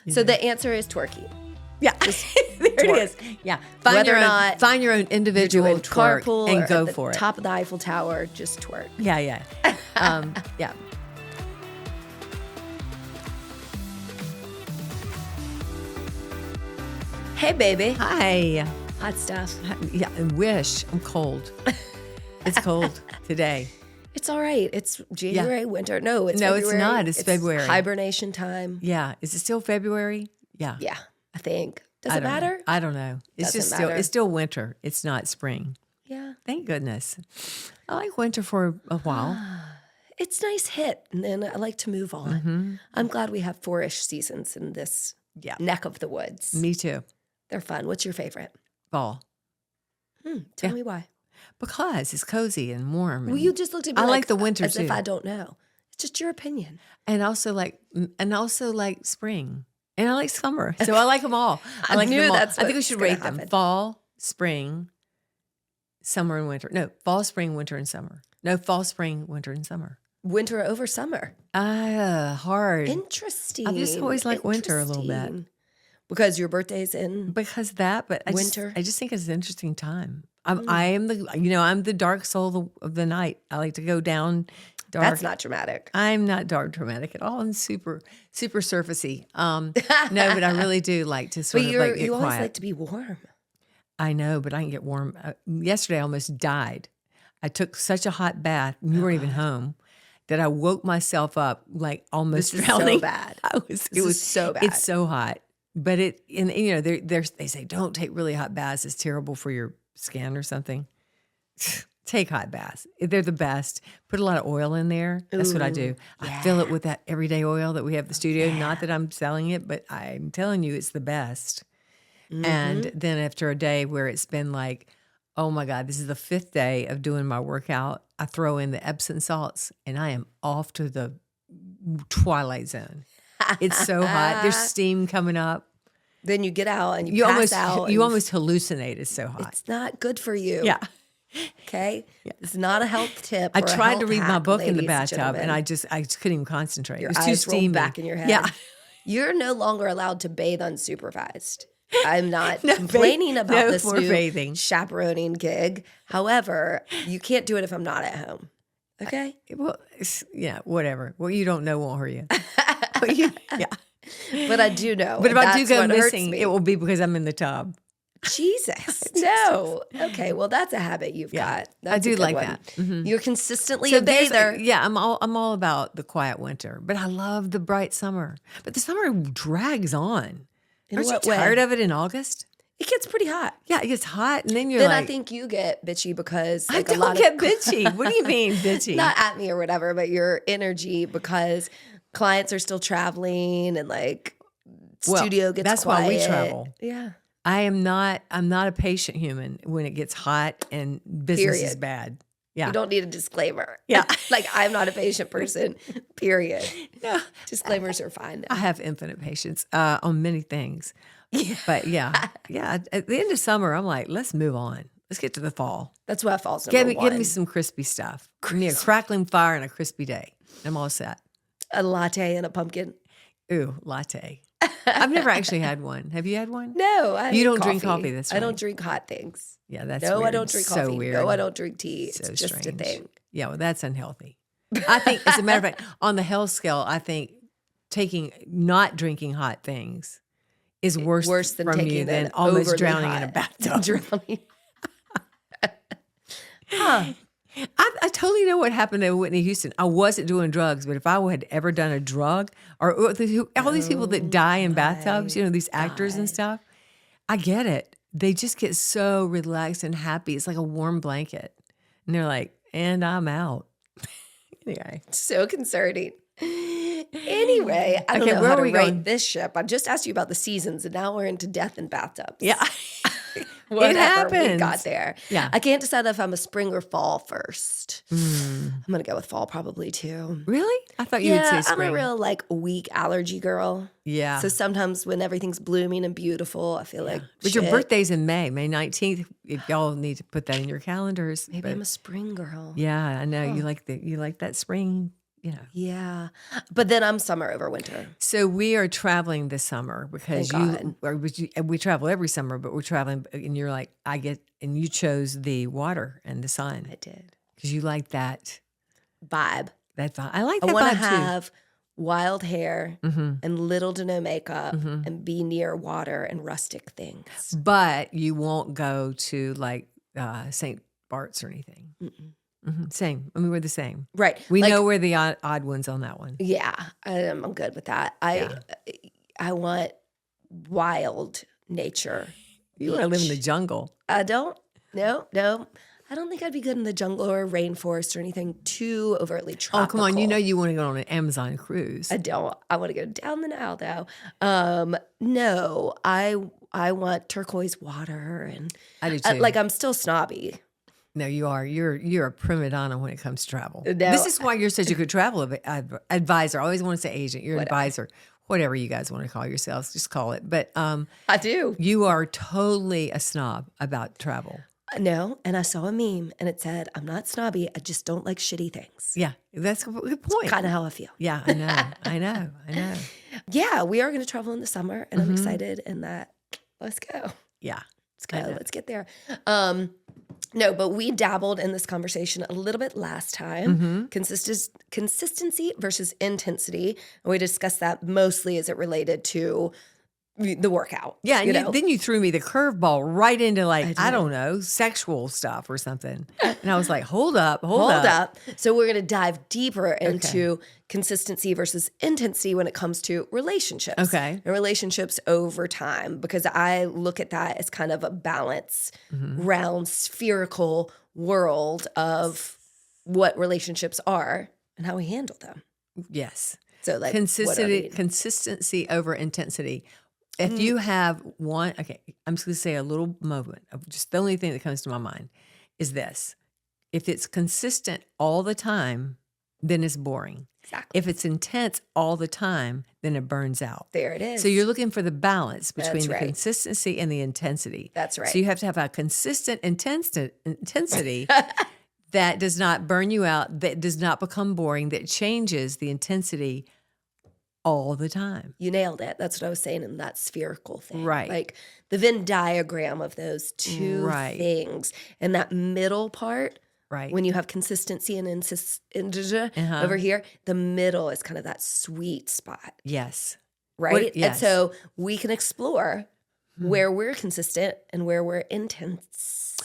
So the answer is twerking. Yeah, there it is. Yeah, find your own individual twerk carpool and or go at the for it. top of the Eiffel Tower, just twerk. Yeah. Yeah. Hey, baby. Hi. Hot stuff. Yeah, I wish. I'm cold. It's cold today. It's all right. It's January, winter. No, it's No, February. it's not. It's February. Hibernation time. Yeah. Is it still February? Yeah. Yeah, I think. Does I it don't know. matter? I don't know. It's Doesn't just matter. it's still winter. It's not spring. Yeah. Thank goodness. I like winter for a while. It's nice hit, and then I like to move on. Mm-hmm. I'm glad we have 4-ish seasons in this neck of the woods. Me too. They're fun. What's your favorite? Fall. Tell me why. Because it's cozy and warm. Well, you just looked at me I like the winter as too. if I don't know. It's just your opinion. And also like spring. And I like summer. So I like them all. I like knew them all. that's I think we what's should gonna rate them. happen. Fall, spring, summer, and winter. No, fall, spring, winter, and summer. No, fall, spring, winter, and summer. Winter over summer. Hard. Interesting. I just always like winter a little bit. Interesting. Because your birthday's in Because that, but winter. I just think it's an interesting time. I'm the dark soul of the night. I like to go down dark. That's not dramatic. I'm not dark dramatic at all. I'm super, super surfacey. No, but I really do like to sort But of like get you always quiet. like to be warm. I know, but I can get warm. Yesterday I almost died. I took such a hot bath. You weren't even home. That I woke myself up like almost This is drowning. so bad. It was so bad. It's so hot. But they say don't take really hot baths. It's terrible for your skin or something. Take hot baths. They're the best. Put a lot of oil in there. That's what I do. I fill it with that everyday oil that we have at the studio. Not that I'm selling it, but I'm telling you it's the best. And then after a day where it's been like, oh my God, this is the 5th day of doing my workout, I throw in the Epsom salts and I am off to the twilight zone. It's so hot. There's steam coming up. Then you get out and you pass out. You almost hallucinate. It's so hot. It's not good for you. Yeah. Okay? It's not a health tip. I or a tried health to read my hack, book in the ladies bathtub and gentlemen. I just couldn't even concentrate. Your It was too eyes rolled steamy. back in your head. Yeah. You're no longer allowed to bathe unsupervised. I'm not complaining about this more new bathing. chaperoning gig. However, you can't do it if I'm not at home. Okay? Well, yeah, whatever. What you don't know won't hurt you. Yeah. But I do know. But if I do that's go what hurts missing, me. it will be because I'm in the tub. Jesus. No. Okay, well that's a habit you've got. That's I a do good like one. that. Mhm. You're consistently a there's bather. yeah, I'm all about the quiet winter, but I love the bright summer. But the summer drags on. In Aren't you what way? tired of it in August? It gets pretty hot. Yeah, it gets hot, and then you're Then like, I think you get bitchy because I like a don't lot get of bitchy. What do you mean bitchy? not at me or whatever, but your energy because clients are still traveling and like studio gets that's quiet. why we travel. Yeah. I'm not a patient human when it gets hot and business is Period. bad. Yeah. You don't need a disclaimer. Yeah. Like I'm not a patient person, period. Yeah. Disclaimers are fine. I have infinite patience on many things. But yeah. At the end of summer, I'm like, let's move on. Let's get to the fall. That's why fall's number Give one. me some crispy stuff. Give me a crackling fire and a crispy day. I'm all set. A latte and a pumpkin. Ooh, latte. I've never actually had one. Have you had one? No, I You hate don't drink coffee, that's I don't right. drink hot things. Yeah, that's No, weird. I don't drink So coffee. weird. No, I don't drink tea. So It's just strange. a thing. Yeah, well, that's unhealthy. I think, as a matter of fact, on the health scale, I think not drinking hot things is worse than from taking you than an almost overly drowning in a hot- bathtub. Drowning. Huh. I totally know what happened to Whitney Houston. I wasn't doing drugs, but if I had ever done a drug, or all these people that die in bathtubs, these actors and stuff, I get it. They just get so relaxed and happy. It's like a warm blanket. And they're like, and I'm out. Anyway. So concerning. Anyway, I don't Okay, know where how are to we rate going? this ship. I just asked you about the seasons, and now we're into death and bathtubs. Yeah. Whatever we happens. got there. Yeah. I can't decide if I'm a spring or fall first. Mm. I'm going to go with fall probably too. Really? I thought you would say I'm spring. a real weak allergy girl. Yeah. So sometimes when everything's blooming and beautiful, I feel like But your shit. birthday's in May 19th. Y'all need to put that in your calendars. Maybe But I'm a spring girl. yeah, I know you like that spring Yeah. But then I'm summer over winter. So we are traveling this summer because we travel every summer, but we're traveling, and you're like, and you chose the water and the sun. I did. Because you like that Vibe. I like that I want vibe to too. have wild hair and little to no makeup and be near water and rustic things. But you won't go to like St. Bart's or anything. Same. I mean, we're the same. Right. We know we're the odd ones on that one. Yeah. I'm good with that. I want wild nature. You want to live in the jungle. I don't. No. I don't think I'd be good in the jungle or rainforest or anything too overtly tropical. Oh, come on. You know you want to go on an Amazon cruise. I don't. I want to go down the Nile, though. No, I want turquoise water. And I do too. I'm still snobby. No, you are. You're a prima donna when it comes to travel. No. This is why you're such a good travel advisor. I always want to say agent. You're an advisor. Whatever you guys want to call yourselves, just call it. But I do. You are totally a snob about travel. No, and I saw a meme and it said, "I'm not snobby. I just don't like shitty things." Yeah, that's a good point. Kind of how I feel. Yeah, I know. Yeah, we are going to travel in the summer, and I'm excited. And let's go. Yeah, let's get there. No, but we dabbled in this conversation a little bit last time. Consistency versus intensity, and we discussed that mostly as it related to the workout. Yeah, and then you threw me the curveball right into I don't know, sexual stuff or something. And I was like, hold up. So we're going to dive deeper into consistency versus intensity when it comes to relationships. Okay. And relationships over time, because I look at that as kind of a balanced, round, spherical world of what relationships are and how we handle them. Yes. So consistency over intensity. If you have one, okay, I'm just going to say a little moment of just the only thing that comes to my mind is this. If it's consistent all the time, then it's boring. Exactly. If it's intense all the time, then it burns out. There it is. So you're looking for the balance between That's the right. consistency and the intensity. That's right. So you have to have a consistent intensity that does not burn you out, that does not become boring, that changes the intensity all the time. You nailed it. That's what I was saying in that spherical thing. Right. Like the Venn diagram of those two things. And that middle part, right, when you have consistency and over here, the middle is kind of that sweet spot. Yes. Right? Yes. And so we can explore where we're consistent and where we're intense.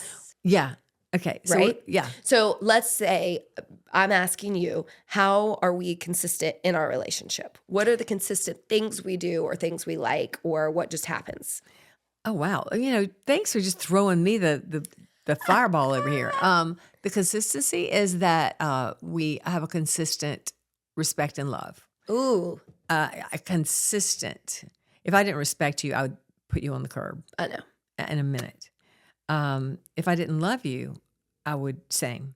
Yeah. Okay. So right? Yeah. So let's say I'm asking you, how are we consistent in our relationship? What are the consistent things we do or things we like or what just happens? Oh, wow. Thanks for just throwing me the fireball over here. The consistency is that we have a consistent respect and love. Ooh. A consistent. If I didn't respect you, I would put you on the curb. I know. In a minute. If I didn't love you, I would same.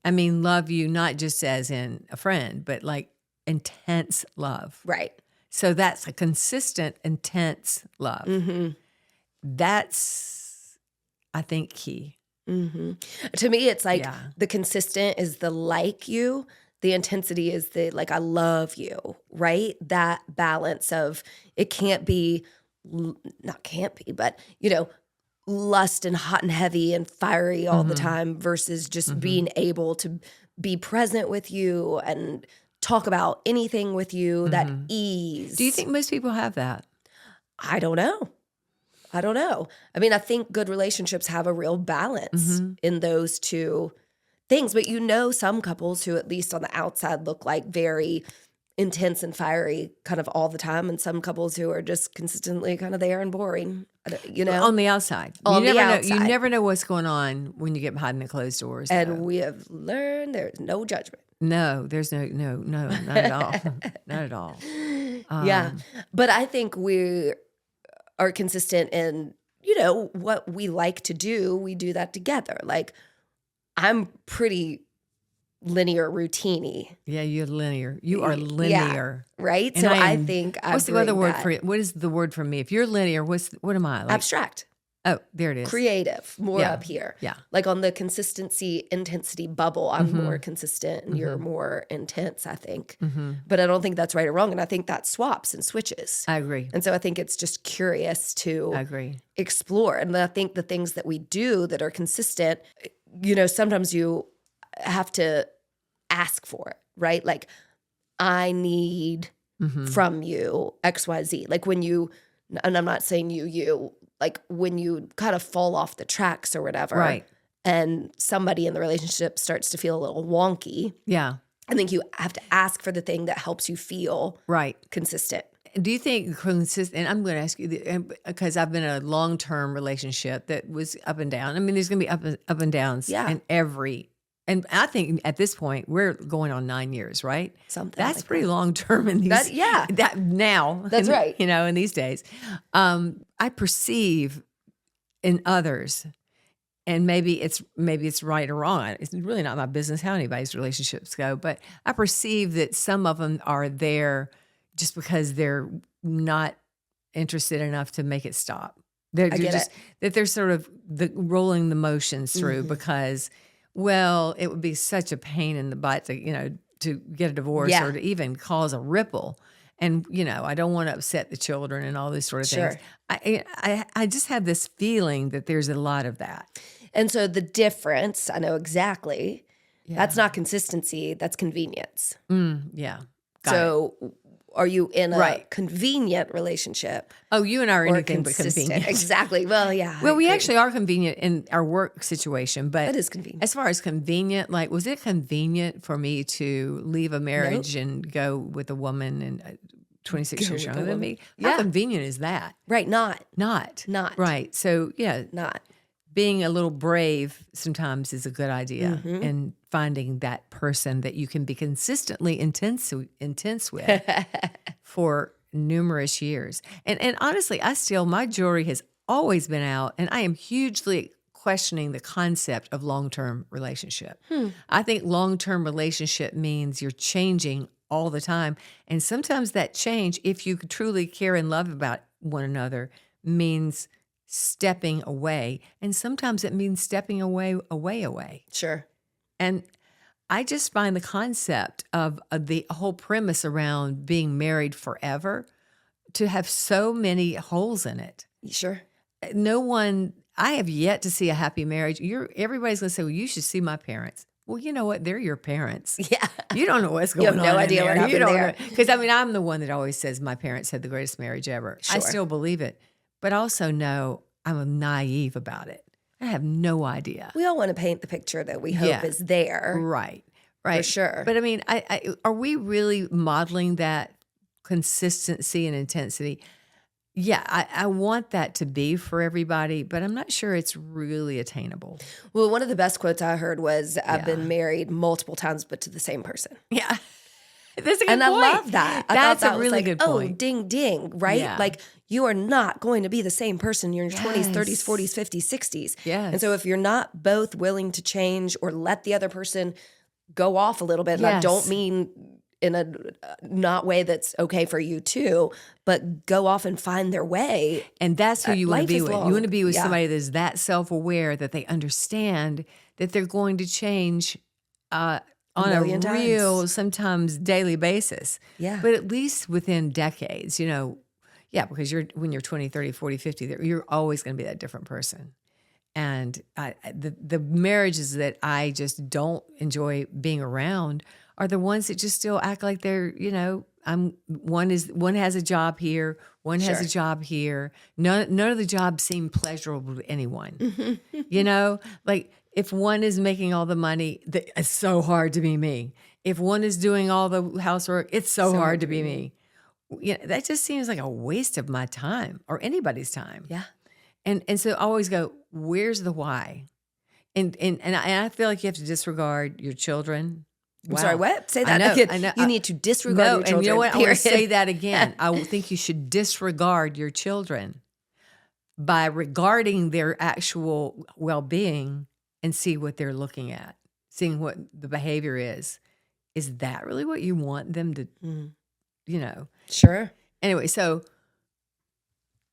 I mean, love you not just as in a friend, but like intense love. Right. So that's a consistent, intense love. Mm-hmm. That's, I think, key. Mm-hmm. To me, it's like the consistent is the like you. The intensity is the like, I love you, right? That balance of it can't be, but lust and hot and heavy and fiery all the time versus just being able to be present with you and talk about anything with you, that ease. Do you think most people have that? I don't know. I mean, I think good relationships have a real balance in those two things, but some couples who at least on the outside look like very intense and fiery kind of all the time, and some couples who are just consistently kind of there and boring, on the outside. You never know what's going on when you get behind the closed doors. And we have learned there's no judgment. No, there's no, not at all. Not at all. Yeah. But I think we are consistent in, what we like to do. We do that together. Like I'm pretty linear, routine-y. Yeah, you're linear. You are linear. Yeah, right? And so I think what's the other word for it? What is the word for me? If you're linear, what am I? Like, abstract. Oh, there it is. Creative, more Yeah. up here. Yeah. Like on the consistency, intensity bubble, I'm more consistent and you're more intense, I think. But I don't think that's right or wrong. And I think that swaps and switches. I agree. And so I think it's just curious I to agree. explore. And I think the things that we do that are consistent, sometimes you have to ask for it, right? Like, I need from you XYZ. Like when you, and I'm not saying you, like when you kind of fall off the tracks or whatever, Right. and somebody in the relationship starts to feel a little wonky, Yeah. I think you have to ask for the thing that helps you feel Right. consistent. Do you think consistent? And I'm going to ask you because I've been in a long-term relationship that was up and down. I mean, there's going to be up and downs in every. And I think at this point we're going on 9 years, right? Something that's like pretty long term in these. That now. That's right. In these days, I perceive in others, and maybe it's right or wrong. It's really not my business how anybody's relationships go, but I perceive that some of them are there just because they're not interested enough to make it stop. They're just that they're sort of rolling the motions through because. Well, it would be such a pain in the butt to get a divorce or to even cause a ripple. And, I don't want to upset the children and all these sort of things. I just have this feeling that there's a lot of that. And so the difference, I know exactly, that's not consistency, that's convenience. Yeah. So are you in a convenient relationship? Oh, you and I are anything but convenient. Exactly. Well, yeah. Well, we actually are convenient in our work situation, but that is convenient. As far as convenient, like, was it convenient for me to leave a marriage and go with a woman and 26 years younger than me? How convenient is that? Right. Not. Right. So, not. Being a little brave sometimes is a good idea, and finding that person that you can be consistently intense with for numerous years. And honestly, my jury has always been out, and I am hugely questioning the concept of long-term relationship. I think long-term relationship means you're changing all the time, and sometimes that change, if you truly care and love about one another, means stepping away, and sometimes it means stepping away. Sure. And I just find the concept of the whole premise around being married forever to have so many holes in it. Sure. I have yet to see a happy marriage. Everybody's going to say, well, you should see my parents. Well, you know what? They're your parents. Yeah. You don't know what's going on. You have no idea what happened there. Because, I'm the one that always says my parents had the greatest marriage ever. Sure. I still believe it. But also know I'm naive about it. I have no idea. We all want to paint the picture that we hope is there. Right. For sure. But are we really modeling that consistency and intensity? Yeah, I want that to be for everybody, but I'm not sure it's really attainable. Well, one of the best quotes I heard was, I've been married multiple times, but to the same person. Yeah. That's a good point. I love that. That's a really good point. Oh, ding, ding, right? Yeah. Like, you are not going to be the same person in your 20s, 30s, 40s, 50s, 60s. Yes. And so if you're not both willing to change or let the other person go off a little bit, and I don't mean in a not way that's okay for you too, but go off and find their way. And that's who you want to be with. Long. You want to be with somebody that's that self-aware that they understand that they're going to change on a real, sometimes daily basis. Yeah. But at least within decades, because when you're 20, 30, 40, 50, you're always going to be that different person. And the marriages that I just don't enjoy being around are the ones that just still act like they're, one has a job here, one has a job here. None of the jobs seem pleasurable to anyone. Like, if one is making all the money, it's so hard to be me. If one is doing all the housework, it's so hard to be me. That just seems like a waste of my time or anybody's time. Yeah. And so I always go, where's the why? And I feel like you have to disregard your children. I'm sorry, what? Say that again. I know. You need to disregard your children. And you know what? I will say that again. I think you should disregard your children by regarding their actual well-being and see what they're looking at, seeing what the behavior is. Is that really what you want them to, Sure. Anyway, so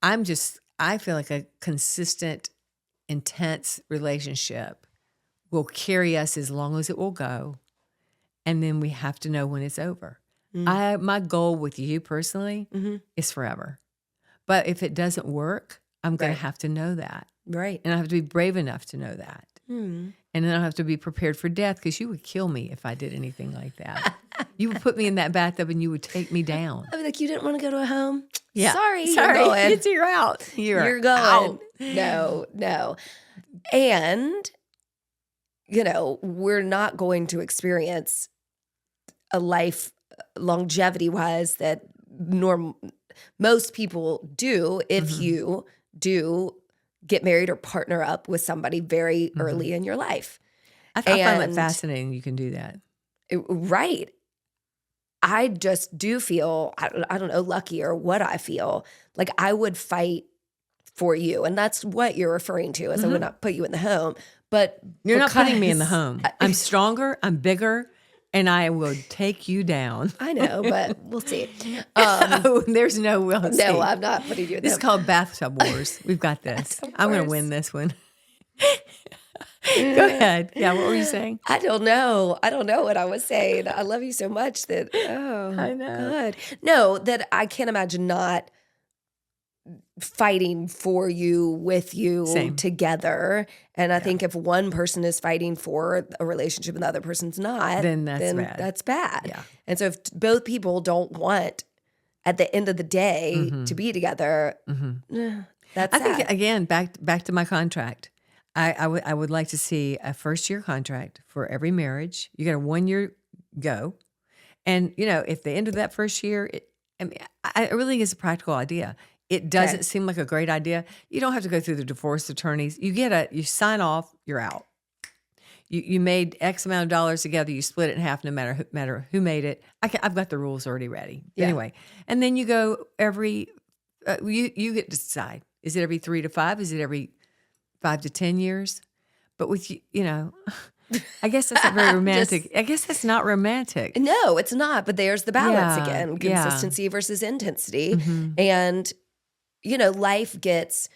I I feel like a consistent, intense relationship will carry us as long as it will go. And then we have to know when it's over. My goal with you personally is forever. But if it doesn't work, I'm going to have to know that. Right. And I have to be brave enough to know that. And then I have to be prepared for death, because you would kill me if I did anything like that. You would put me in that bathtub and you would take me down. I mean, like, you didn't want to go to a home? Yeah. Sorry. You're going. You're out. You're going. out. No. And, we're not going to experience a life longevity-wise that most people do if you do get married or partner up with somebody very early in your life. I find it fascinating you can do that. Right. I just do feel, I don't know, lucky, or what I feel. Like, I would fight for you. And that's what you're referring to, as I would not put you in the home. But you're not putting me in the home. I'm stronger, I'm bigger, and I will take you down. I know, but we'll see. There's no will. No, I'm not putting you in the home. This is called Bathtub Wars. We've got this. I'm going to win this one. Go ahead. Yeah, what were you saying? I don't know what I was saying. I love you so much that, I know. God. No, that I can't imagine not fighting for you, with you, together. And I think if one person is fighting for a relationship and the other person's not, then that's bad. Yeah. And so if both people don't want, at the end of the day, to be together, that's sad. I think, again, back to my contract. I would like to see a first-year contract for every marriage. You got a 1-year go. And, if the end of that first year, I really think it's a practical idea. It doesn't seem like a great idea. You don't have to go through the divorce attorneys. You sign off, you're out. You made X amount of dollars together. You split it in half, no matter who made it. I've got the rules already ready. Yeah. Anyway, and then you go every. You get to decide. Is it every 3 to 5? Is it every 5 to 10 years? But with I guess that's not very romantic. I guess that's not romantic. No, it's not. But there's the balance again: consistency versus intensity, and. Life gets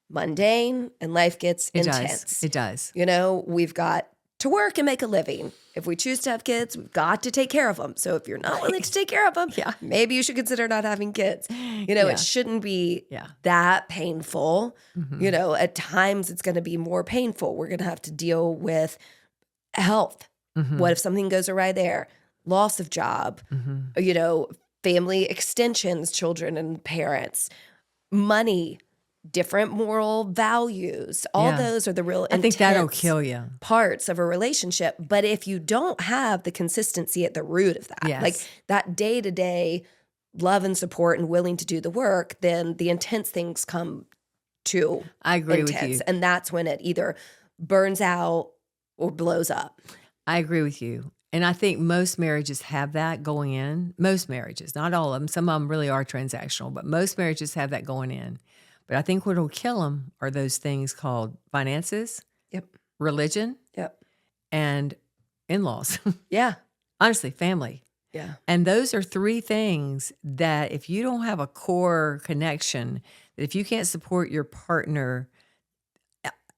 mundane and life gets intense. It does. We've got to work and make a living. If we choose to have kids, we've got to take care of them. So if you're not willing to take care of them, maybe you should consider not having kids. It shouldn't be that painful. At times it's going to be more painful. We're going to have to deal with health. What if something goes awry there? Loss of job, family extensions, children and parents. Money, different moral values. All those are the real intense, I think that'll kill you, parts of a relationship. But if you don't have the consistency at the root of that, like that day-to-day love and support and willing to do the work, then the intense things come to I agree with you. And that's when it either burns out or blows up. I agree with you. And I think most marriages have that going in. Most marriages, not all of them. Some of them really are transactional, but most marriages have that going in. But I think what will kill them are those things called finances, religion, and in-laws. Honestly, family. Yeah. And those are 3 things that if you don't have a core connection, that if you can't support your partner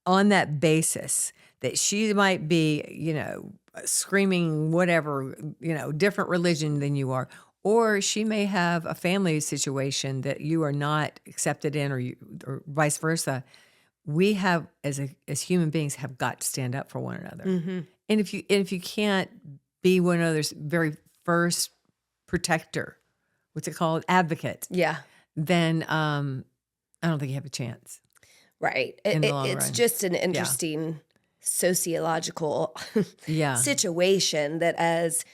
on that basis, that she might be, screaming whatever, different religion than you are, or she may have a family situation that you are not accepted in, or vice versa. We have, as human beings, have got to stand up for one another. And if you can't be one another's very first protector, what's it called, advocate, then I don't think you have a chance. Right. It's just an interesting sociological situation that as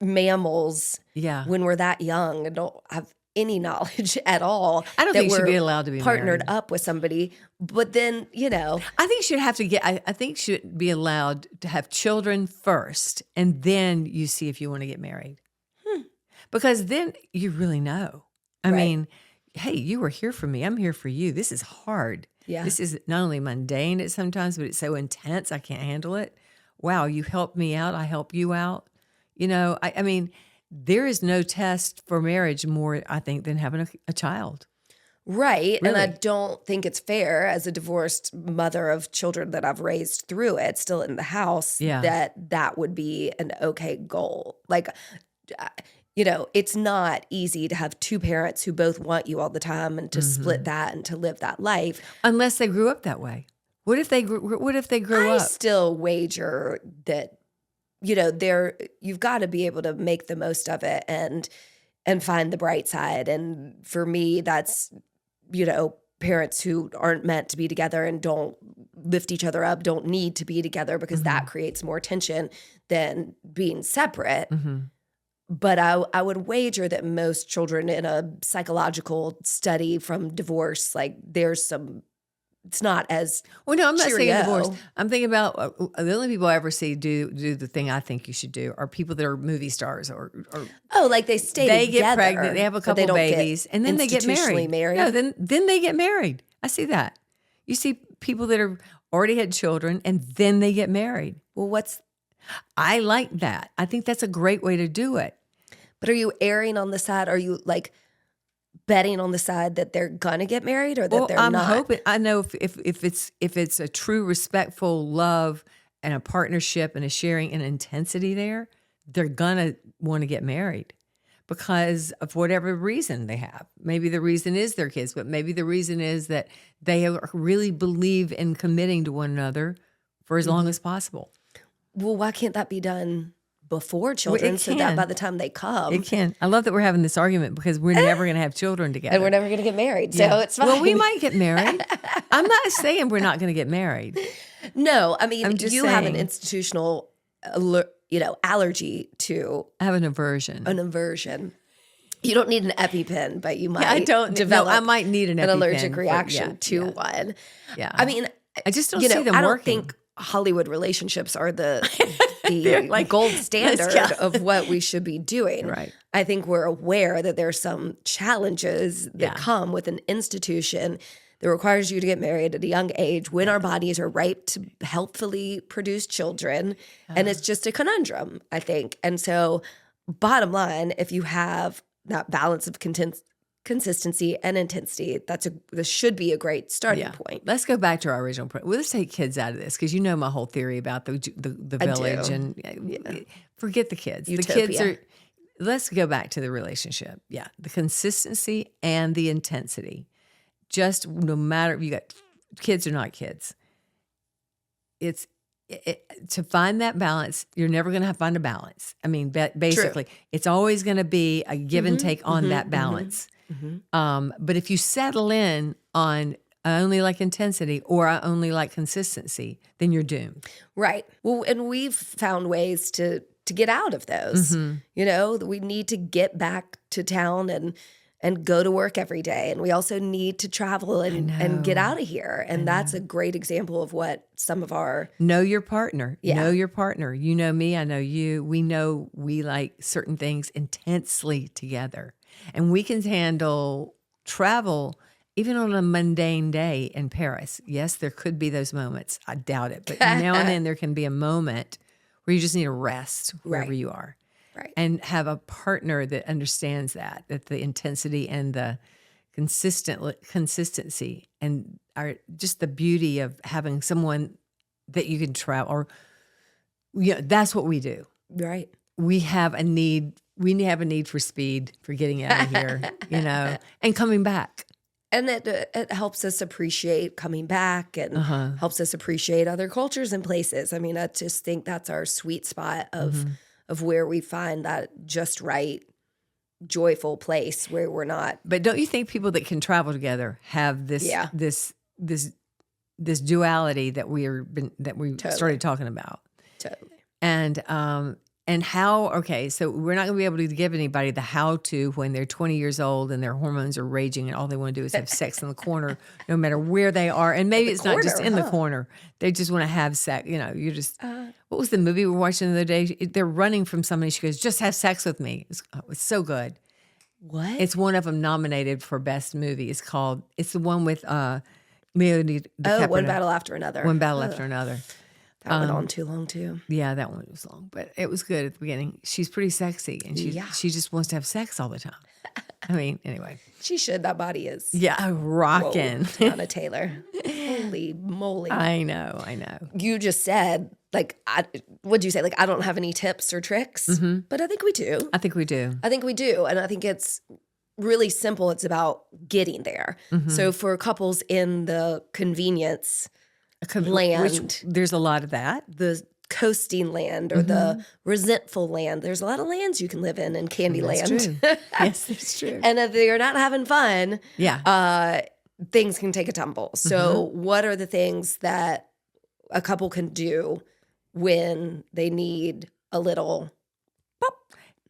mammals, when we're that young and don't have any knowledge at all, I don't think you should be allowed to be partnered married. up with somebody. But then, I think you should have to I think you should be allowed to have children first, and then you see if you want to get married. Because then you really know. I mean, hey, you were here for me. I'm here for you. This is hard. Yeah. This is not only mundane at sometimes, but it's so intense, I can't handle it. Wow, you helped me out. I help you out. I mean, there is no test for marriage more, I think, than having a child. Right. And I Really. don't think it's fair as a divorced mother of children that I've raised through it, still in the house, Yeah. that would be an okay goal. Like, it's not easy to have two parents who both want you all the time and to split that and to live that life. Unless they grew up that way. What if they grew I up? still wager that, you've got to be able to make the most of it and find the bright side. And for me, that's, parents who aren't meant to be together and don't lift each other up, don't need to be together because that creates more tension than being separate. But I would wager that most children in a psychological study from divorce, like it's not as Well, no, I'm not saying cheerio. divorce. I'm thinking about the only people I ever see do the thing I think you should do are people that are movie stars or like they stay they together. get pregnant, they have a but they couple don't babies, get and then they get institutionally married. No, then they get married. I see that. You see people that are already had children and then they get married. Well, I like that. I think that's a great way to do it. but are you erring on the side? Are you like betting on the side that they're gonna get married or that they're I'm not? hoping. I know if it's a true respectful love and a partnership and a sharing and intensity there, they're gonna want to get married because of whatever reason they have. Maybe the reason is their kids, but maybe the reason is that they really believe in committing to one another for as long as possible. Well, why can't that be done before children so that by the time they come It can. I love that we're having this argument because we're never going to have children together. and we're never going to get married, so it's fine. Well, we might get married. I'm not saying we're not going to get married. No, I mean, I'm just you have an saying. institutional, allergy to I have an aversion. an aversion. You don't need an EpiPen, but you might I don't develop I might need an allergic EpiPen reaction to one. Yeah. I mean, I just don't see them I don't working. think Hollywood relationships are the like- gold standard Yeah. of what we should be doing. Right. I think we're aware that there's some challenges that come with an institution that requires you to get married at a young age when our bodies are ripe to healthfully produce children. And it's just a conundrum, I think. And so, bottom line, if you have that balance of consistency and intensity, this should be a great starting point. Let's go back to our original point. Well, let's take kids out of this because you know my whole theory about the village do. and forget the kids. Utopia. The kids are. Let's go back to the relationship. Yeah, the consistency and the intensity. Just no matter if you got kids or not kids, to find that balance. You're never going to find a balance. I mean, basically, it's always going to be a give and take on that balance. But if you settle in on I only like intensity or I only like consistency, then you're doomed. Right. Well, and we've found ways to get out of those. We need to get back to town and go to work every day. And we also need to travel and get out of here. And that's a great example of what some of our... Know your partner. Yeah. Know your partner. You know me, I know you. We know we like certain things intensely together. And we can handle travel even on a mundane day in Paris. Yes, there could be those moments. I doubt it. But now and then there can be a moment where you just need a rest wherever you are. Right. And have a partner that understands that the intensity and the consistency and just the beauty of having someone that you can travel or that's what we do. Right. We have a need for speed, for getting out of here, and coming back. And it helps us appreciate coming back and helps us appreciate other cultures and places. I mean, I just think that's our sweet spot of where we find that just right, joyful place where we're not. But don't you think people that can travel together have this duality that we started talking about? Totally. And how, okay, so we're not going to be able to give anybody the how-to when they're 20 years old and their hormones are raging and all they want to do is have sex in the corner, no matter where they are. And maybe it's not just in the corner. They just want to have sex. You're just, what was the movie we were watching the other day? They're running from somebody. She goes, just have sex with me. It's so good. What? It's one of them nominated for Best Movie. It's the one with Leonardo DiCaprio. One Battle After Another. One Battle After Another. That went on too long too. Yeah, that one was long, but it was good at the beginning. She's pretty sexy, and she just wants to have sex all the time. I mean, anyway. She should. That body is. Yeah, rocking. Tiana Taylor. Holy moly. I know. You just said, like, what'd you say? Like, I don't have any tips or tricks, but I think we do. I think we do. And I think it's really simple. It's about getting there. So for couples in the convenience land, which there's a lot of that. The coasting land or the resentful land. There's a lot of lands you can live in Candy Land. True. Yes, that's true. And if you're not having fun, yeah, things can take a tumble. So what are the things that a couple can do when they need a little pop?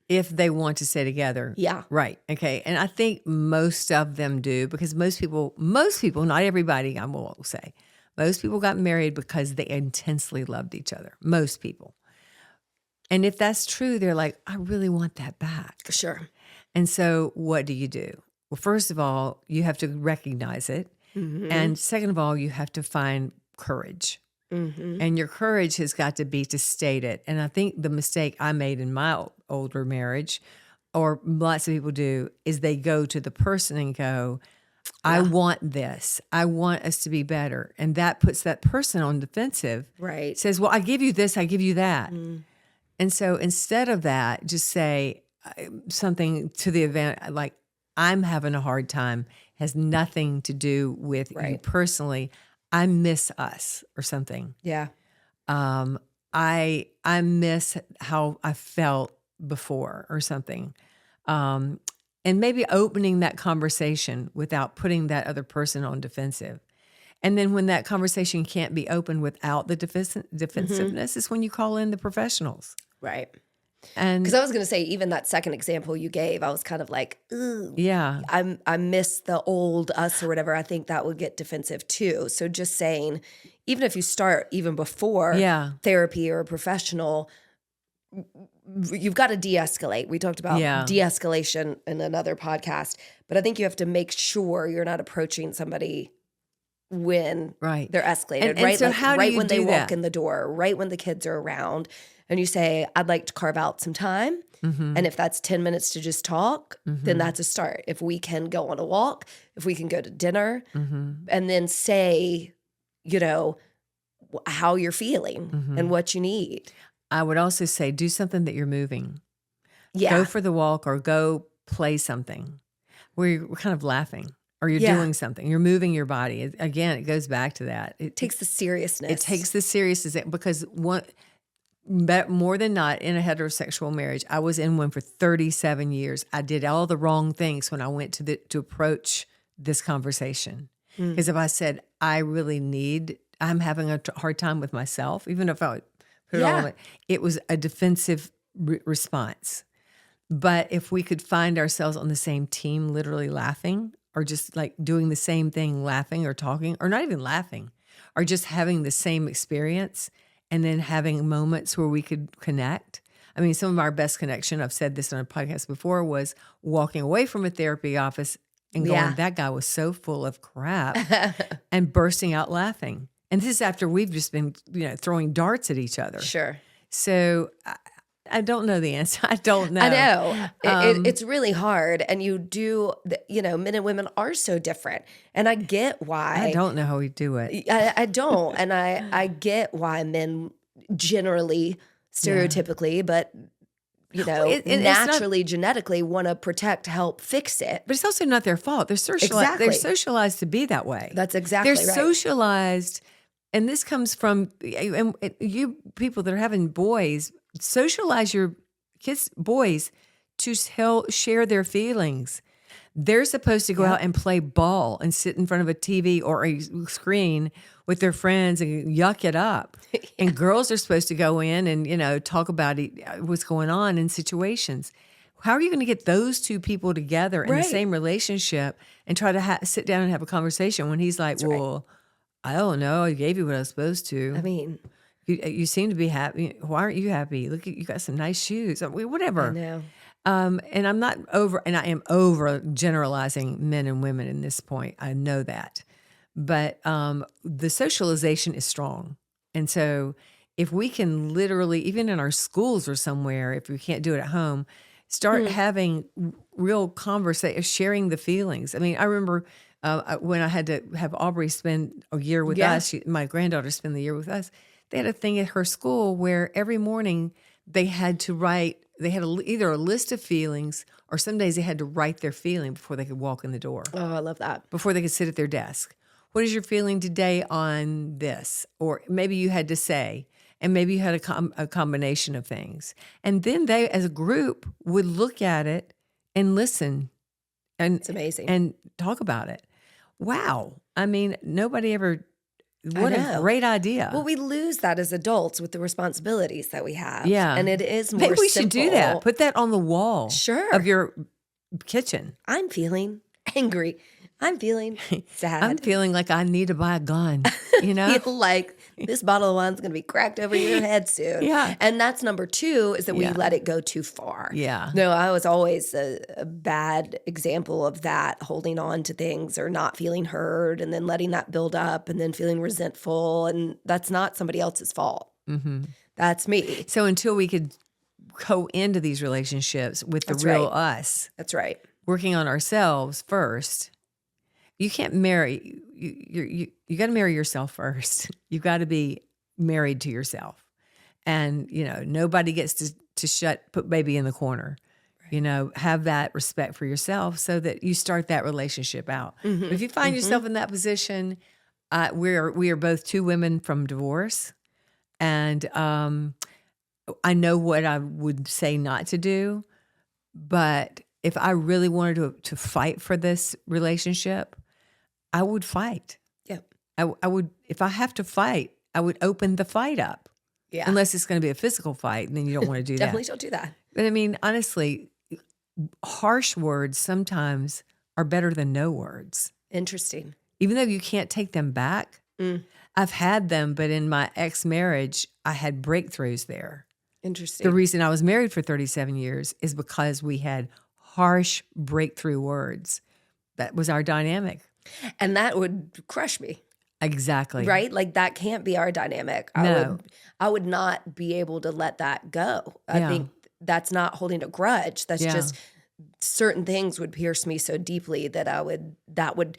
If they want to stay together. Yeah. Right. Okay. And I think most of them do, because most people, not everybody, I will say, most people got married because they intensely loved each other. Most people. And if that's true, they're like, I really want that back. Sure. And so what do you do? Well, first of all, you have to recognize it. And second of all, you have to find courage. And your courage has got to be to state it. And I think the mistake I made in my older marriage, or lots of people do, is they go to the person and go, I want this. I want us to be better. And that puts that person on defensive. Right. Says, well, I give you this, I give you that. And so instead of that, just say something to the event, like, I'm having a hard time, has nothing to do with you personally. I miss us, or something. Yeah. I miss how I felt before, or something. And maybe opening that conversation without putting that other person on defensive. And then when that conversation can't be opened without the defensiveness is when you call in the professionals. Right. And because I was going to say, even that second example you gave, I was kind of like, ooh, yeah, I miss the old us or whatever. I think that would get defensive too. So just saying, even if you start even before therapy or a professional, you've got to de-escalate. We talked about de-escalation in another podcast, but I think you have to make sure you're not approaching somebody when they're escalated, and right? So like how do right you when do they that? walk in the door, right when the kids are around, and you say, I'd like to carve out some time. And if that's 10 minutes to just talk, then that's a start. If we can go on a walk, if we can go to dinner, and then say, you know, how you're feeling and what you need. I would also say, do something that you're moving. Yeah. Go for the walk, or go play something where you're kind of laughing, or you're doing something. You're moving your body. Again, it goes back to that. It takes the seriousness. It takes the seriousness, because more than not, in a heterosexual marriage, I was in one for 37 years. I did all the wrong things when I went to approach this conversation. Because if I said, I'm having a hard time with myself, even if I would put it all on it was a defensive response. But if we could find ourselves on the same team, literally laughing, or just like doing the same thing, laughing or talking, or not even laughing, or just having the same experience, and then having moments where we could connect. I mean, some of our best connection, I've said this on a podcast before, was walking away from a therapy office and going, that guy was so full of crap, and bursting out laughing. And this is after we've just been, throwing darts at each other. Sure. So I don't know the answer. I don't know. I know. It's really hard. And you do, men and women are so different. And I get why. I don't know how we do it. I don't. And I get why men generally, stereotypically, but, naturally, genetically want to protect, help fix it. But it's also not their fault. They're socialized. They're socialized to be that way. That's exactly right. They're socialized. And this comes from you people that are having boys. Socialize your kids, boys, to share their feelings. They're supposed to go out and play ball and sit in front of a TV or a screen with their friends and yuck it up. And girls are supposed to go in and, talk about what's going on in situations. How are you going to get those two people together in the same relationship and try to sit down and have a conversation when he's like, I don't know. I gave you what I was supposed to. I mean, you seem to be happy. Why aren't you happy? Look, you got some nice shoes. Whatever. I know. And I am over generalizing men and women in this point. I know that. But the socialization is strong. And so if we can literally, even in our schools or somewhere, if we can't do it at home, start having real conversation, sharing the feelings. I mean, I remember when I had to have Aubrey spend a year with us, my granddaughter spend the year with us, they had a thing at her school where every morning they had to write, they had either a list of feelings or some days they had to write their feeling before they could walk in the door. Oh, I love that. Before they could sit at their desk. What is your feeling today on this? Or maybe you had to say, and maybe you had a combination of things. And then they, as a group, would look at it and listen. And it's amazing. And talk about it. Wow. I mean, nobody ever, what a great idea. Well, we lose that as adults with the responsibilities that we have. Yeah. And it is more Maybe we simple. should do that. Put that on the wall of your kitchen. I'm feeling angry. I'm feeling sad. I'm feeling like I need to buy a gun, you know? I feel like this bottle of wine's going to be cracked over your head soon. Yeah. And that's number 2 is that we let it go too far. Yeah. No, I was always a bad example of that, holding on to things or not feeling heard and then letting that build up and then feeling resentful. And that's not somebody else's fault. Mm-hmm. That's me. So until we could go into these relationships with the real us. That's right. Working on ourselves first. You can't marry, you got to marry yourself first. You've got to be married to yourself. And, you know, nobody gets to put baby in the corner. Right. You know, have that respect for yourself so that you start that relationship out. Mm-hmm. But if you find yourself in that position, we are both 2 women from divorce. And I know what I would say not to do. But if I really wanted to fight for this relationship, I would fight. Yep. I would, if I have to fight, I would open the fight up. Yeah. Unless it's going to be a physical fight, and then you don't want to do that. Definitely don't do that. But I mean, honestly, harsh words sometimes are better than no words. Interesting. Even though you can't take them back. I've had them, but in my ex-marriage, I had breakthroughs there. Interesting. The reason I was married for 37 years is because we had harsh breakthrough words. That was our dynamic. And that would crush me. Exactly. Right? Like that can't be our dynamic. No. I would not be able to let that go. I think that's not holding a grudge. That's just certain things would pierce me so deeply that that would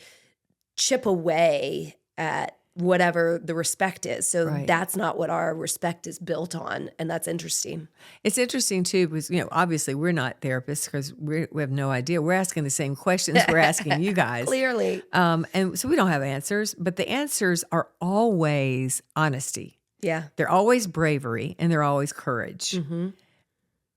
chip away at whatever the respect is. So that's not what our respect is built on. And that's interesting. It's interesting too, because, you know, obviously we're not therapists because we have no idea. We're asking the same questions we're asking you guys. Clearly. And so we don't have answers, but the answers are always honesty. Yeah. They're always bravery and they're always courage. Mm-hmm.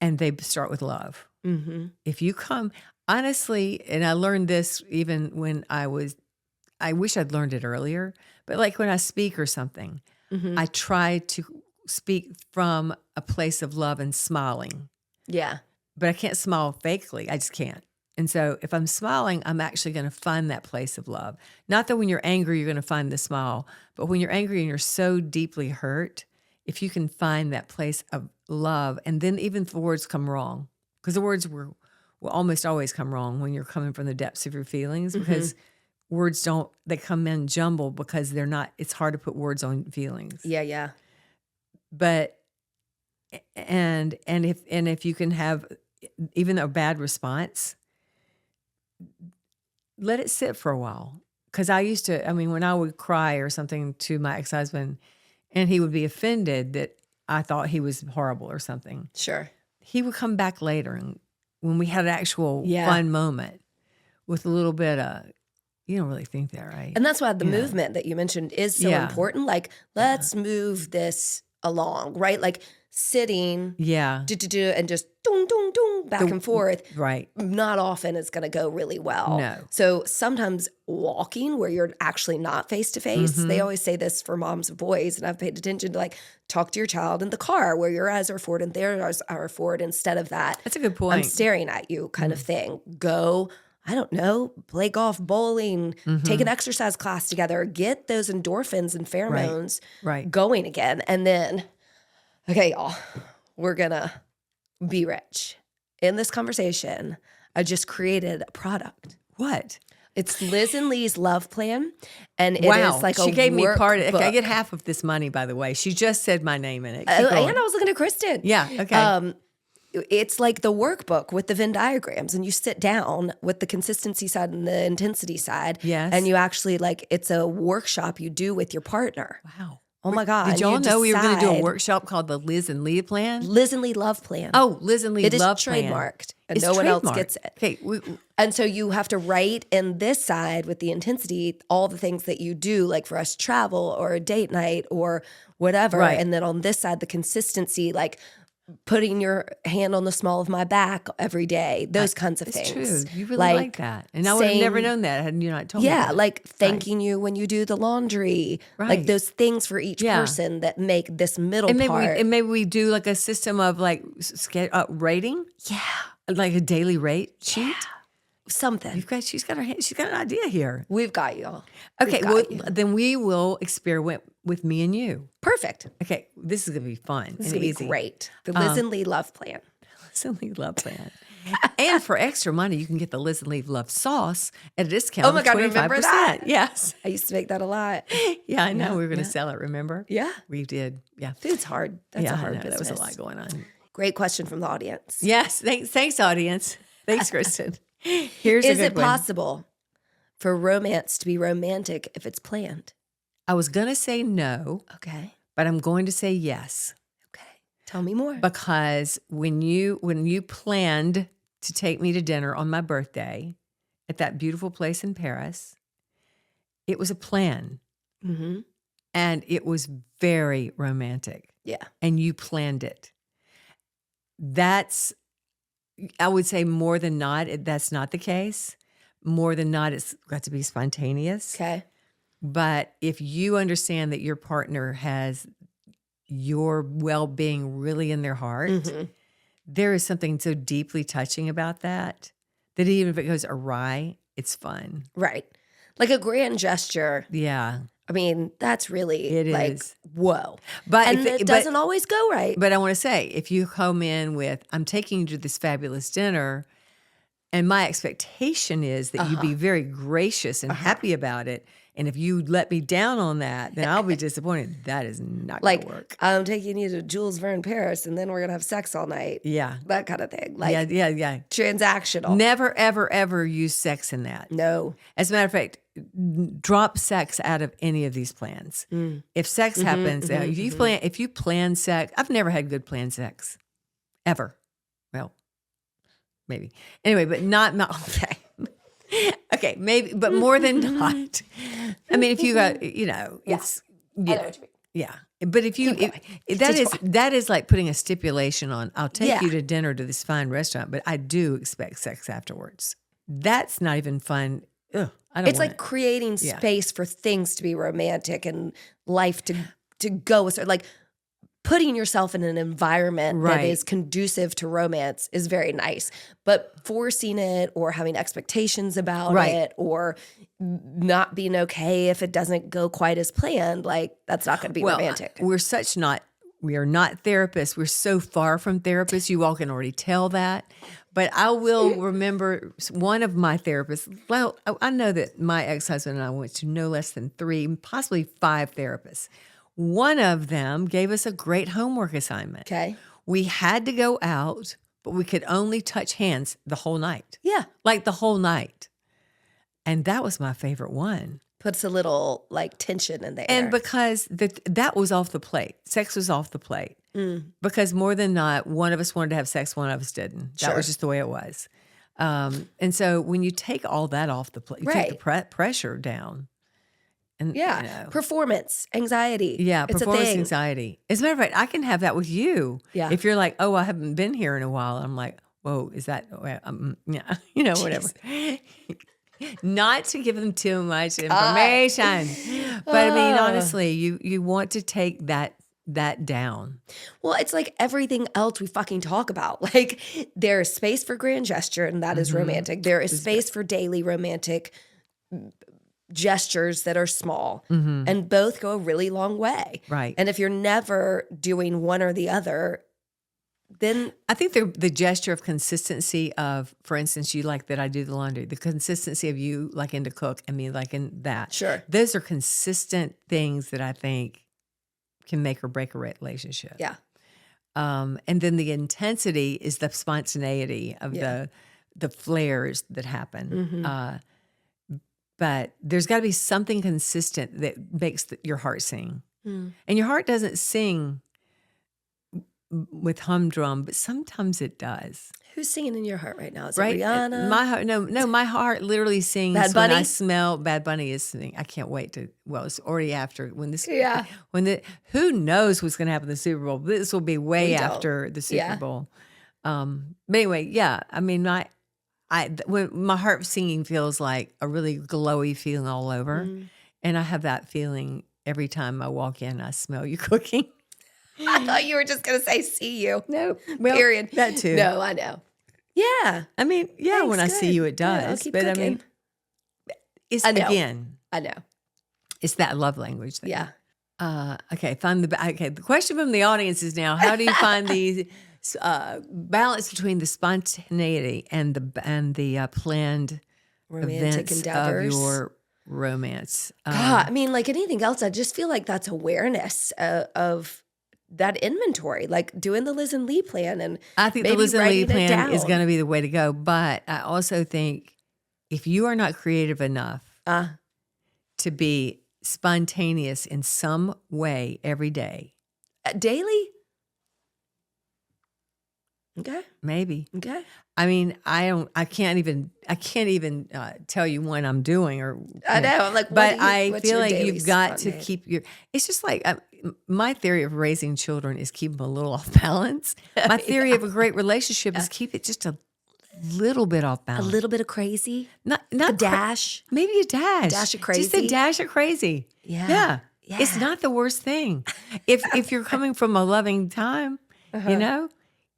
And they start with love. Mm-hmm. If you come, honestly, and I learned this even when I wish I'd learned it earlier, but like when I speak or something, I try to speak from a place of love and smiling. Yeah. But I can't smile fakely. I just can't. And so if I'm smiling, I'm actually going to find that place of love. Not that when you're angry, you're going to find the smile, but when you're angry and you're so deeply hurt, if you can find that place of love, and then even if the words come wrong, because the words will almost always come wrong when you're coming from the depths of your feelings, because words they come in jumbled because they're not, it's hard to put words on feelings. Yeah, yeah. But, and if you can have even a bad response, let it sit for a while. Because when I would cry or something to my ex-husband and he would be offended that I thought he was horrible or something. Sure. He would come back later and when we had an actual fun moment with a little bit of, you don't really think that, right? And that's why the movement that you mentioned is so important. Like, let's move this along, right? Like sitting, and just dong, dong, dong, back and forth. Right. Not often is going to go really well. No. So sometimes walking where you're actually not face to face. They always say this for moms of boys, and I've paid attention to like talk to your child in the car where your eyes are forward and their eyes are forward instead of that. That's a good point. I'm staring at you kind of thing. Go. I don't know, play golf, bowling, take an exercise class together, get those endorphins and pheromones going again. And then, okay, y'all, we're going to be rich. In this conversation, I just created a product. What? It's Liz and Lee's love plan. And it Wow. is like She a gave me part of it. I workbook. get half of this money, by the way. She just said my name in it. Keep And going. I was looking at Kristen. Yeah, okay. It's like the workbook with the Venn diagrams, and you sit down with the consistency side and the intensity side. Yes. And you actually it's a workshop you do with your partner. Wow. Oh my God. Did y'all You know we were going to do a decide- workshop called the Liz and Lee plan? Liz and Lee love plan. Oh, Liz and Lee It is love plan. trademarked, and It's no one else trademarked. gets it. Okay. And so you have to write in this side with the intensity, all the things that you do, like for us, travel or a date night or whatever. Right. And then on this side, the consistency, like putting your hand on the small of my back every day, those kinds of It's things. true. You really like that. And I would have never known that had you not told me Yeah, that. like thanking you when you do the laundry. Right. Like those things for each Yeah. person that make this middle And part. maybe we do like a system of like rating, Yeah. like a daily rate sheet. Something. She's got an idea here. We've got y'all. Okay, We've got well you. then we will experiment with me and you. Perfect. Okay, this is gonna be fun This is and going to easy. be great. The Liz and Lee love plan. Liz and Lee love plan. And for extra money, you can get the Liz and Lee love sauce at a discount. Oh my of God, 25%. remember that? Yes. I used to make that a lot. Yeah, I know. We were going to sell it, remember? Yeah. We did. Yeah. Food's hard. That's yeah, a hard I know. business. There was a lot going on. Great question from the audience. Yes. Thanks, audience. Thanks, Kristen. Here's Is a it good one. possible for romance to be romantic if it's planned? I was going to say no, Okay. but I'm going to say yes. Okay. Tell me more. Because when you planned to take me to dinner on my birthday at that beautiful place in Paris, it was a plan. Mm-hmm. And it was very romantic. Yeah. And you planned it. That's, I would say more than not, that's not the case. More than not, it's got to be spontaneous. Okay. But if you understand that your partner has your well-being really in their heart, Mm-hmm. there is something so deeply touching about that even if it goes awry, it's fun. Right. Like a grand gesture. Yeah. I mean, that's really It like, is. whoa. But And it doesn't always go right. But I want to say, if you come in with, I'm taking you to this fabulous dinner, and my expectation is that you be very gracious and happy about it. And if you let me down on that, then I'll be disappointed. That is not going Like, to work. I'm taking you to Jules Verne Paris, and then we're going to have sex all night. Yeah. That kind of thing. Like, Yeah. transactional. Never, ever, ever use sex in that. No. As a matter of fact, drop sex out of any of these plans. If sex happens, if you plan sex, I've never had good planned sex, ever. Well, maybe. Anyway, but not okay. Okay, maybe, but more than not. I mean, if you got, it's I know what you mean. yeah. But if you Keep that is like putting a stipulation on, I'll take Yeah. you to dinner to this fine restaurant, but I do expect sex afterwards. That's not even fun. Ugh, I don't It's want like it. creating space for things to be romantic and life to go with. Like putting yourself in an environment that Right. is conducive to romance is very nice. But forcing it or having expectations about Right. it or not being okay if it doesn't go quite as planned, like that's not going to be romantic. We are not therapists. We're so far from therapists. You all can already tell that. But I will remember one of my therapists. Well, I know that my ex-husband and I went to no less than 3, possibly 5 therapists. One of them gave us a great homework assignment. Okay. We had to go out, but we could only touch hands the whole night. Yeah. Like the whole night. And that was my favorite one. Puts a little like tension in the air. And because that was off the plate. Sex was off the plate. Because more than not, one of us wanted to have sex, one of us didn't. That Sure. was just the way it was. And so when you take all that off the plate, you take the pressure down. And, yeah. Performance anxiety. Yeah, It's performance a thing. anxiety. As a matter of fact, I can have that with you. Yeah. If you're like, oh, I haven't been here in a while. I'm like, whoa, is that, yeah, whatever. Not to give them too much information. But I mean, honestly, you want to take that down. Well, it's like everything else we fucking talk about. Like there is space for grand gesture, and that is romantic. There is space for daily romantic gestures that are small, and both go a really long way. Right. And if you're never doing one or the other, then I think the gesture of consistency of, for instance, you like that I do the laundry, the consistency of you liking to cook and me liking that. Sure. Those are consistent things that I think can make or break a relationship. Yeah. And then the intensity is the spontaneity of the flares that happen. But there's got to be something consistent that makes your heart sing. And your heart doesn't sing with humdrum, but sometimes it does. Who's singing in your heart right now? Is Right? it Rihanna? My heart, no, my heart literally sings Bad when I Bunny? smell Bad Bunny is singing. I can't wait to. Well, it's already after Yeah. Who knows what's going to happen in the Super Bowl? This will be way We don't. after the Super Yeah. Bowl. But anyway, yeah. I mean, when my heart singing feels like a really glowy feeling all over, and I have that feeling every time I walk in. And I smell you cooking. I thought you were just going to say see you. No, well, Period. that too. No, I know. Yeah. I mean, yeah, Thanks, when I see good. you, it Yeah, I'll does. keep But I cooking. mean, it's I know. again, I know. it's that love language thing. Yeah. Okay. The question from the audience is now: how do you find the balance between the spontaneity and the planned Romantic events endeavors. of your romance? God, I mean, like anything else, I just feel like that's awareness of that inventory, like doing the Liz and Lee plan. And I think the maybe Liz and Lee writing it plan is down. going to be the way to go. But I also think if you are not creative enough to be spontaneous in some way every day, daily. Okay. maybe. Okay. I mean, I can't even tell you when I'm doing or. I know. I'm like, But what's I feel your like daily you've got to spontaneity? keep your. It's just like my theory of raising children is keep them a little off balance. My theory of a great relationship is keep it just a little bit off a balance. little bit of crazy, not a dash. maybe a dash. dash of Just a crazy. dash of crazy. Yeah. It's not the worst thing. If you're coming from a loving time, you know,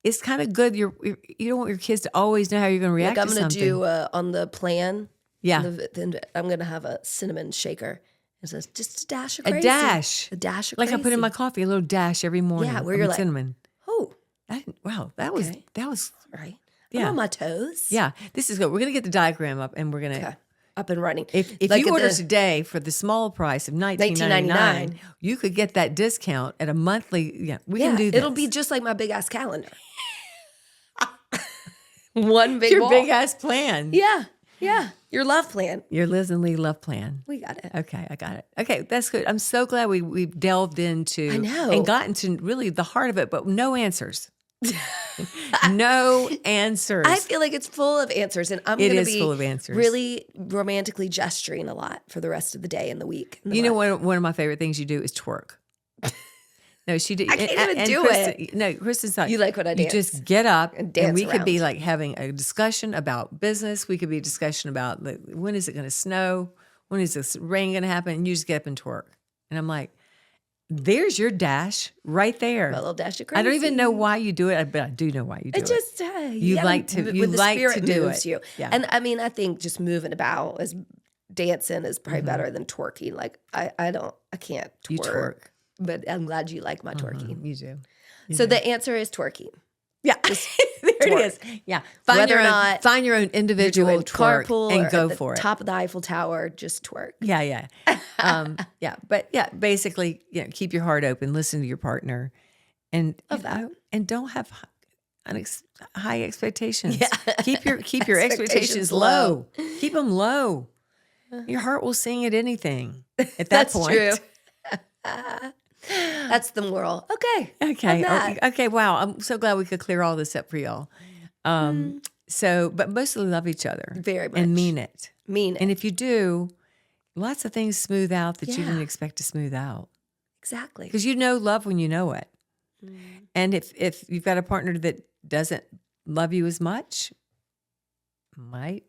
it's kind of good. You don't want your kids to always know how you're going to react Like I'm to going to something. do on the plan. Yeah. Then I'm going to have a cinnamon shaker. It says just a dash of A crazy. dash. A dash of like crazy. I put in my coffee, a little dash every morning. Yeah, where of you're like, cinnamon. Oh, Wow, that Okay. was right. Yeah. I'm on my toes. yeah. This is good. We're gonna get the diagram up, and we're gonna. Okay. Up and running. If Like you at order the- today for the small price of $19.99, you could get that discount at a monthly. Yeah, we can do this. It'll be just like my big ass calendar. One big your ball. big ass plan. Yeah. Yeah. Your love plan. Your Liz and Lee love plan. We got it. Okay, I got it. Okay, that's good. I'm so glad we've delved into I know. and gotten to really the heart of it, but no answers. No answers. I feel like it's full of answers, and I'm It going to is be full of answers. really romantically gesturing a lot for the rest of the day and the week. and the You know, month. one of my favorite things you do is twerk. No, she did. I can't even do it. No, Kristen's not. You like when I You dance just get up and dance we could be around. like having a discussion about business. We could be a discussion about like, when is it going to snow? When is this rain going to happen? And you just get up and twerk. And I'm like, there's your dash right there. My little dash of crazy. I don't even know why you do it, but I do know why you do It just You like to- you when the like to spirit do moves it. you. Yeah. And I mean, I think just moving about is dancing is Mm-hmm. probably better than twerking. Like I can't twerk. You twerk. But I'm glad you like my twerking. You do. So the answer is twerking. Yeah, there it is. Yeah, Whether or not find your own You're individual doing twerk carpool and or go at the for it. top of the Eiffel Tower, just twerk. Yeah. But basically, keep your heart open, listen to your partner, and Love that. and don't have high expectations. Yeah. Keep your expectations low. Keep them low. Your heart will sing at anything. At that That's point, true. That's the moral. Okay. Okay. I'm not. Okay. Wow. I'm so glad we could clear all this up for y'all. But mostly love each other. Very much. And mean it. Mean it. And if you do, lots of things smooth out that you Yeah. didn't expect to smooth out. Exactly. Because you know love when you know it. And if you've got a partner that doesn't love you as much, might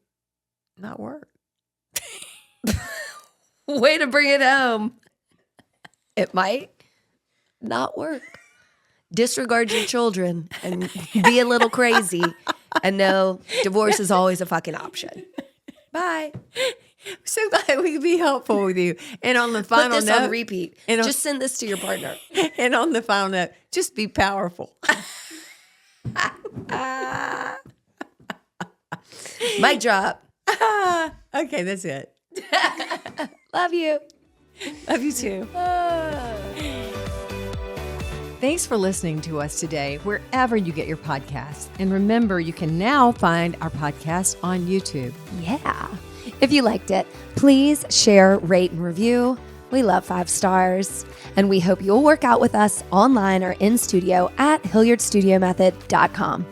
not work. Way to bring it home. It might not work. Disregard your children and be a little crazy and know divorce is always a fucking option. Bye. So glad we could be helpful with you. And on the Put final this note, on repeat. and on- Just send this to your partner. and on the final note, just be powerful. Mic drop. Okay, that's it. Love you. Love you too. Thanks for listening to us today, wherever you get your podcasts. And remember, you can now find our podcast on YouTube. Yeah. If you liked it, please share, rate, and review. We love 5 stars. And we hope you'll work out with us online or in studio at HilliardStudioMethod.com.